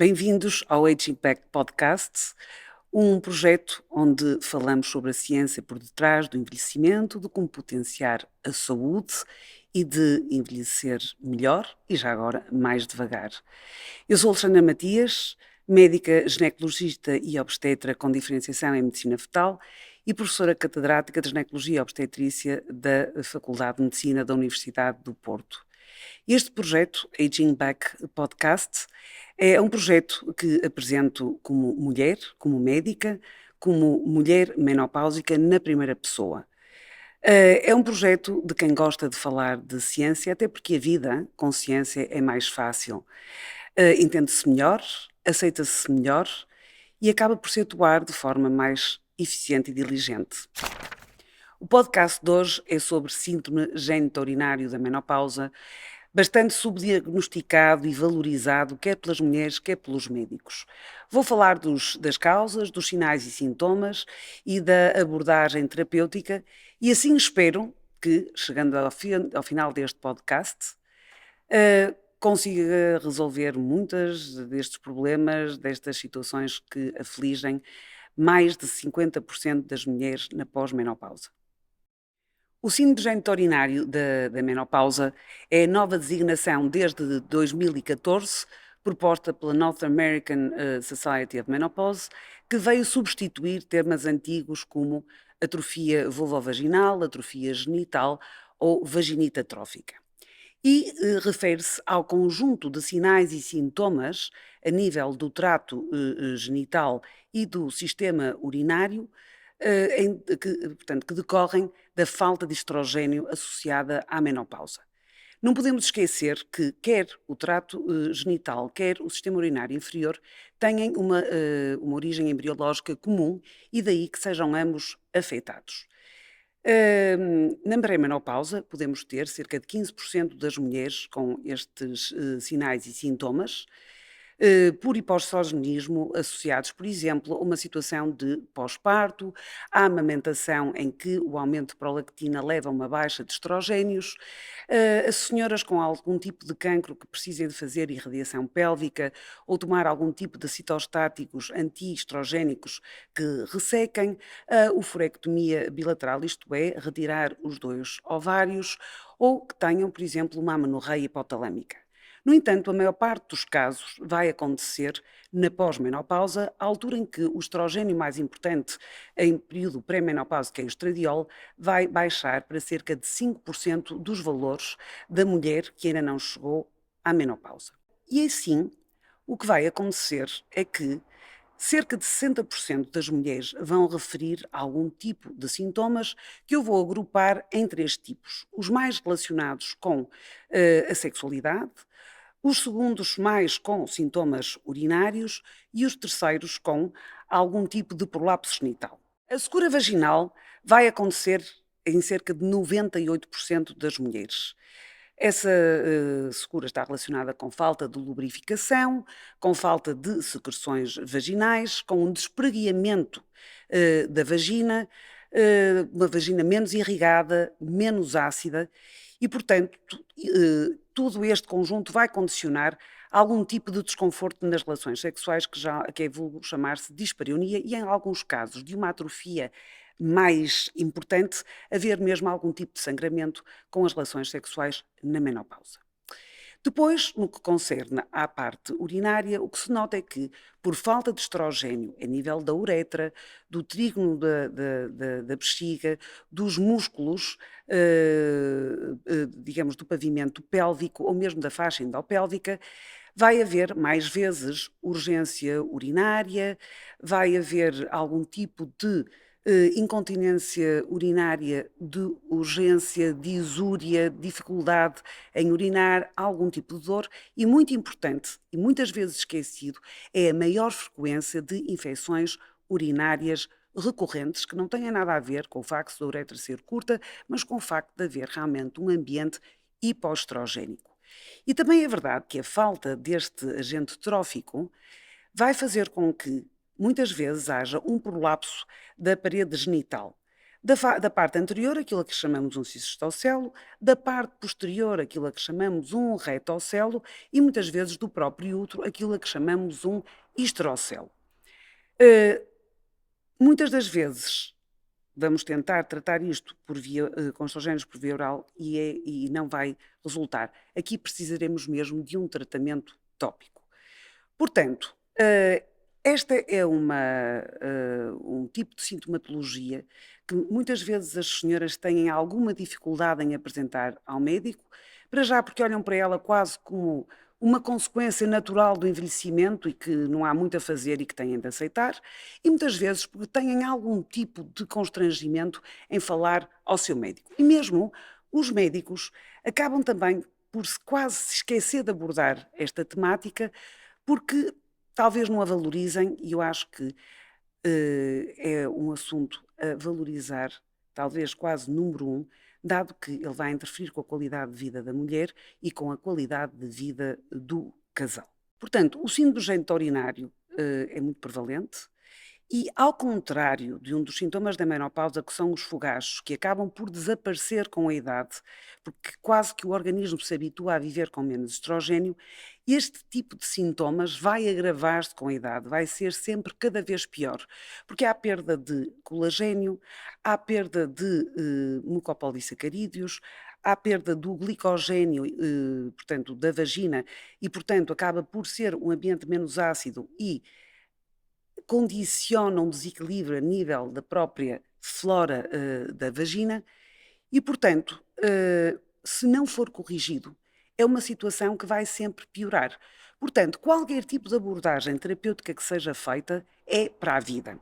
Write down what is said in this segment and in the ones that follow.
Bem-vindos ao Aging Back Podcast, um projeto onde falamos sobre a ciência por detrás do envelhecimento, de como potenciar a saúde e de envelhecer melhor e já agora mais devagar. Eu sou Alexandra Matias, médica ginecologista e obstetra com diferenciação em medicina fetal e professora catedrática de ginecologia e obstetrícia da Faculdade de Medicina da Universidade do Porto. Este projeto, Aging Back Podcast, é um projeto que apresento como mulher, como médica, como mulher menopáusica na primeira pessoa. É um projeto de quem gosta de falar de ciência, até porque a vida com ciência é mais fácil. Entende-se melhor, aceita-se melhor e acaba por se atuar de forma mais eficiente e diligente. O podcast de hoje é sobre síndrome genitorinário da menopausa, bastante subdiagnosticado e valorizado, quer pelas mulheres, quer pelos médicos. Vou falar das causas, dos sinais e sintomas e da abordagem terapêutica e assim espero que, chegando ao final deste podcast, consiga resolver muitos destes problemas, destas situações que afligem mais de 50% das mulheres na pós-menopausa. O síndrome genitorinário da menopausa é a nova designação desde 2014, proposta pela North American Society of Menopause, que veio substituir termos antigos como atrofia vulvovaginal, atrofia genital ou vaginite atrófica. E refere-se ao conjunto de sinais e sintomas a nível do trato genital e do sistema urinário que decorrem da falta de estrogênio associada à menopausa. Não podemos esquecer que quer o trato genital, quer o sistema urinário inferior têm uma origem embriológica comum e daí que sejam ambos afetados. Na pré-menopausa podemos ter cerca de 15% das mulheres com estes sinais e sintomas, por hipossogenismo associados, por exemplo, a uma situação de pós-parto, à amamentação em que o aumento de prolactina leva a uma baixa de estrogénios, as senhoras com algum tipo de cancro que precisem de fazer irradiação pélvica ou tomar algum tipo de citostáticos anti-estrogénicos que ressequem, a uforectomia bilateral, isto é, retirar os dois ovários, ou que tenham, por exemplo, uma amenorreia hipotalâmica. No entanto, a maior parte dos casos vai acontecer na pós-menopausa, à altura em que o estrogênio mais importante em período pré-menopausa, que é o estradiol, vai baixar para cerca de 5% dos valores da mulher que ainda não chegou à menopausa. E assim, o que vai acontecer é que cerca de 60% das mulheres vão referir algum tipo de sintomas que eu vou agrupar em três tipos. Os mais relacionados com a sexualidade, os segundos mais com sintomas urinários e os terceiros com algum tipo de prolapso genital. A secura vaginal vai acontecer em cerca de 98% das mulheres. Essa secura está relacionada com falta de lubrificação, com falta de secreções vaginais, com um despreguiamento da vagina, uma vagina menos irrigada, menos ácida e, portanto, todo este conjunto vai condicionar algum tipo de desconforto nas relações sexuais que é vulgo chamar-se dispareunia e, em alguns casos, de uma atrofia mais importante, haver mesmo algum tipo de sangramento com as relações sexuais na menopausa. Depois, no que concerne à parte urinária, o que se nota é que, por falta de estrogênio a nível da uretra, do trígono da bexiga, dos músculos, digamos, do pavimento pélvico ou mesmo da faixa endopélvica, vai haver mais vezes urgência urinária, vai haver algum tipo de incontinência urinária, de urgência, disúria, dificuldade em urinar, algum tipo de dor e, muito importante e muitas vezes esquecido, é a maior frequência de infecções urinárias recorrentes que não têm nada a ver com o facto da uretra ser curta, mas com o facto de haver realmente um ambiente hipoestrogénico. E também é verdade que a falta deste agente trófico vai fazer com que muitas vezes haja um prolapso da parede genital. Da parte anterior, aquilo a que chamamos um cistocelo, da parte posterior, aquilo a que chamamos um retocelo e muitas vezes do próprio útero, aquilo a que chamamos um estrocelo. Eh, Muitas das vezes vamos tentar tratar isto por via, com estrogénios por via oral e não vai resultar. Aqui precisaremos mesmo de um tratamento tópico. Portanto, esta é um tipo de sintomatologia que muitas vezes as senhoras têm alguma dificuldade em apresentar ao médico, para já porque olham para ela quase como uma consequência natural do envelhecimento e que não há muito a fazer e que têm de aceitar, e muitas vezes porque têm algum tipo de constrangimento em falar ao seu médico. E mesmo os médicos acabam também por se quase se esquecer de abordar esta temática, porque talvez não a valorizem e eu acho que, é um assunto a valorizar, talvez quase número um, dado que ele vai interferir com a qualidade de vida da mulher e com a qualidade de vida do casal. Portanto, o síndrome do gênito urinário, é muito prevalente, e, ao contrário de um dos sintomas da menopausa, que são os fogachos, que acabam por desaparecer com a idade, porque quase que o organismo se habitua a viver com menos estrogênio, este tipo de sintomas vai agravar-se com a idade, vai ser sempre cada vez pior, porque há perda de colagênio, há perda de mucopolissacarídeos, há perda do glicogênio, portanto, da vagina, e, portanto, acaba por ser um ambiente menos ácido e condiciona um desequilíbrio a nível da própria flora, da vagina e, portanto, se não for corrigido, é uma situação que vai sempre piorar. Portanto, qualquer tipo de abordagem terapêutica que seja feita é para a vida.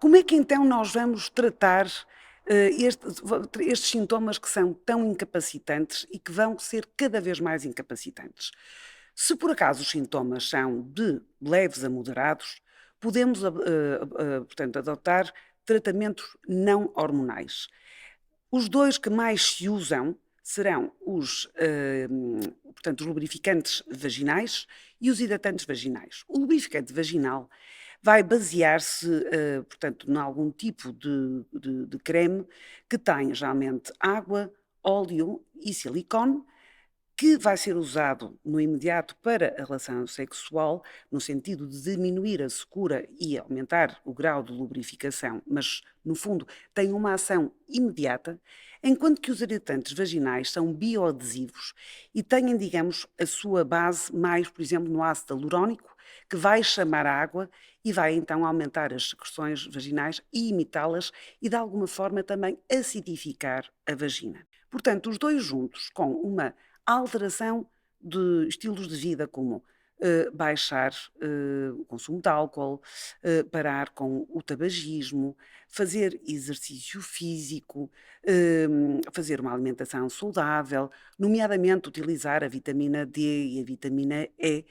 Como é que então nós vamos tratar, estes sintomas que são tão incapacitantes e que vão ser cada vez mais incapacitantes? Se por acaso os sintomas são de leves a moderados, podemos, portanto, adotar tratamentos não hormonais. Os 2 que mais se usam serão portanto, os lubrificantes vaginais e os hidratantes vaginais. O lubrificante vaginal vai basear-se, portanto, em algum tipo de creme que tem geralmente água, óleo e silicone, que vai ser usado no imediato para a relação sexual, no sentido de diminuir a secura e aumentar o grau de lubrificação, mas no fundo tem uma ação imediata, enquanto que os hidratantes vaginais são bioadesivos e têm, digamos, a sua base mais, por exemplo, no ácido hialurónico, que vai chamar a água e vai então aumentar as secreções vaginais e imitá-las e de alguma forma também acidificar a vagina. Portanto, os dois juntos, com uma alteração de estilos de vida, como baixar o consumo de álcool, parar com o tabagismo, fazer exercício físico, fazer uma alimentação saudável, nomeadamente utilizar a vitamina D e a vitamina E.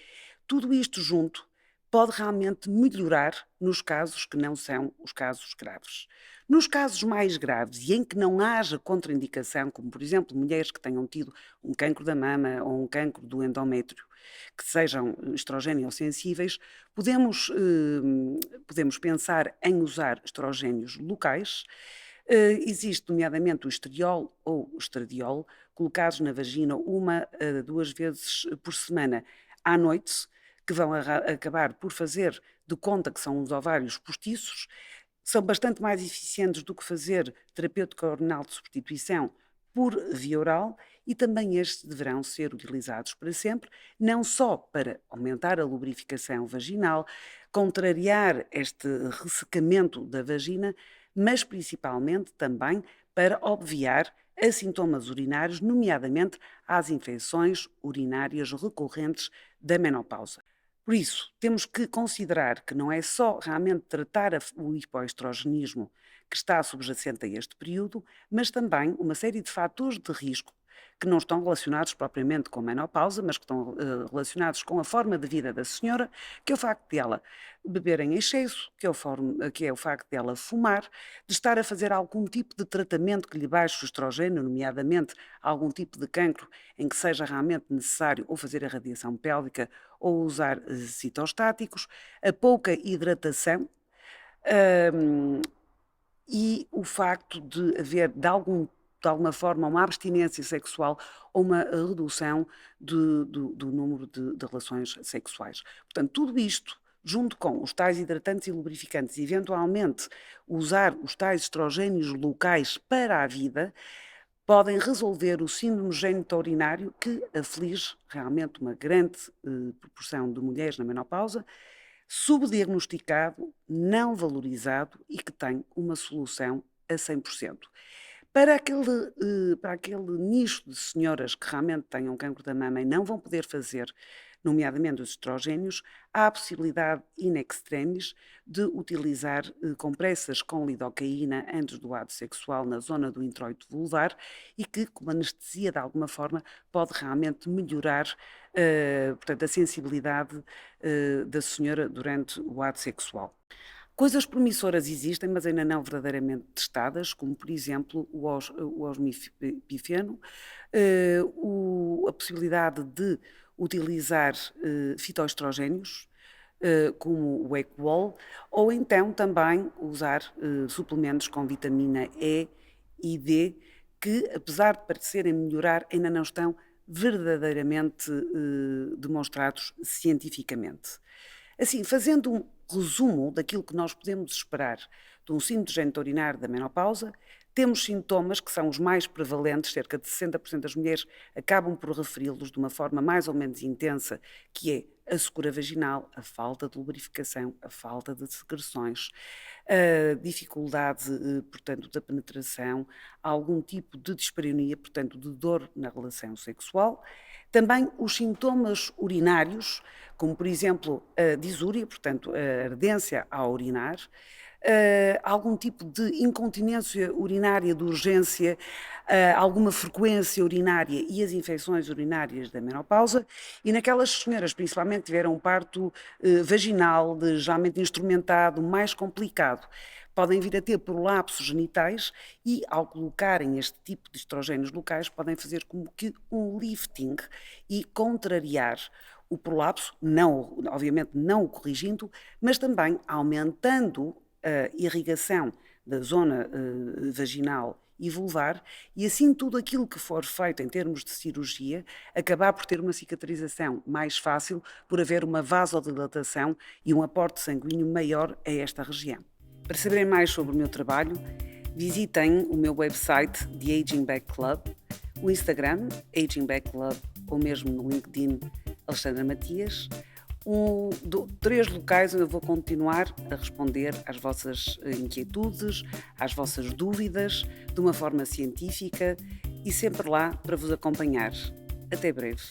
Tudo isto junto pode realmente melhorar nos casos que não são os casos graves. Nos casos mais graves e em que não haja contraindicação, como por exemplo mulheres que tenham tido um cancro da mama ou um cancro do endométrio, que sejam estrogênio-sensíveis, podemos pensar em usar estrogénios locais. Existe nomeadamente o estriol ou o estradiol, colocados na vagina uma a 2 vezes por semana à noite, que vão acabar por fazer de conta que são os ovários postiços, são bastante mais eficientes do que fazer terapêutica hormonal de substituição por via oral e também estes deverão ser utilizados para sempre, não só para aumentar a lubrificação vaginal, contrariar este ressecamento da vagina, mas principalmente também para obviar a sintomas urinários, nomeadamente às infecções urinárias recorrentes da menopausa. Por isso, temos que considerar que não é só realmente tratar o hipoestrogenismo que está subjacente a este período, mas também uma série de fatores de risco que não estão relacionados propriamente com a menopausa, mas que estão relacionados com a forma de vida da senhora, que é o facto de ela beber em excesso, que é o facto de ela fumar, de estar a fazer algum tipo de tratamento que lhe baixe o estrogênio, nomeadamente algum tipo de cancro em que seja realmente necessário ou fazer a radiação pélvica ou usar citostáticos, a pouca hidratação, hum, e o facto de haver de alguma forma uma abstinência sexual ou uma redução do número de relações sexuais. Portanto, tudo isto, junto com os tais hidratantes e lubrificantes, e eventualmente usar os tais estrogénios locais para a vida, podem resolver o síndrome genitourinário que aflige realmente uma grande proporção de mulheres na menopausa, subdiagnosticado, não valorizado e que tem uma solução a 100%. Para aquele nicho de senhoras que realmente tenham cancro da mama e não vão poder fazer, nomeadamente os estrogénios, há a possibilidade in extremis de utilizar compressas com lidocaína antes do ato sexual na zona do introito vulvar e que, como anestesia de alguma forma, pode realmente melhorar, portanto, a sensibilidade da senhora durante o ato sexual. Coisas promissoras existem, mas ainda não verdadeiramente testadas, como por exemplo o osmifeno, a possibilidade de utilizar fitoestrogénios, como o Equol, ou então também usar suplementos com vitamina E e D, que apesar de parecerem melhorar, ainda não estão verdadeiramente demonstrados cientificamente. Assim, fazendo um resumo daquilo que nós podemos esperar de um síndrome geniturinário da menopausa, temos sintomas que são os mais prevalentes, cerca de 60% das mulheres acabam por referi-los de uma forma mais ou menos intensa, que é a secura vaginal, a falta de lubrificação, a falta de secreções, a dificuldade, portanto, da penetração, algum tipo de dispareunia, portanto, de dor na relação sexual. Também os sintomas urinários, como por exemplo a disúria, portanto a ardência ao urinar, algum tipo de incontinência urinária de urgência, alguma frequência urinária e as infecções urinárias da menopausa, e naquelas senhoras principalmente que tiveram um parto vaginal, geralmente instrumentado, mais complicado, podem vir a ter prolapsos genitais e, ao colocarem este tipo de estrogénios locais, podem fazer como que um lifting e contrariar o prolapso, não, obviamente não o corrigindo, mas também aumentando a irrigação da zona vaginal e vulvar, e assim tudo aquilo que for feito em termos de cirurgia acabar por ter uma cicatrização mais fácil, por haver uma vasodilatação e um aporte sanguíneo maior a esta região. Para saberem mais sobre o meu trabalho, visitem o meu website, The Aging Back Club, o Instagram, Aging Back Club, ou mesmo no LinkedIn, Alexandra Matias. 3 locais onde eu vou continuar a responder às vossas inquietudes, às vossas dúvidas, de uma forma científica e sempre lá para vos acompanhar. Até breve.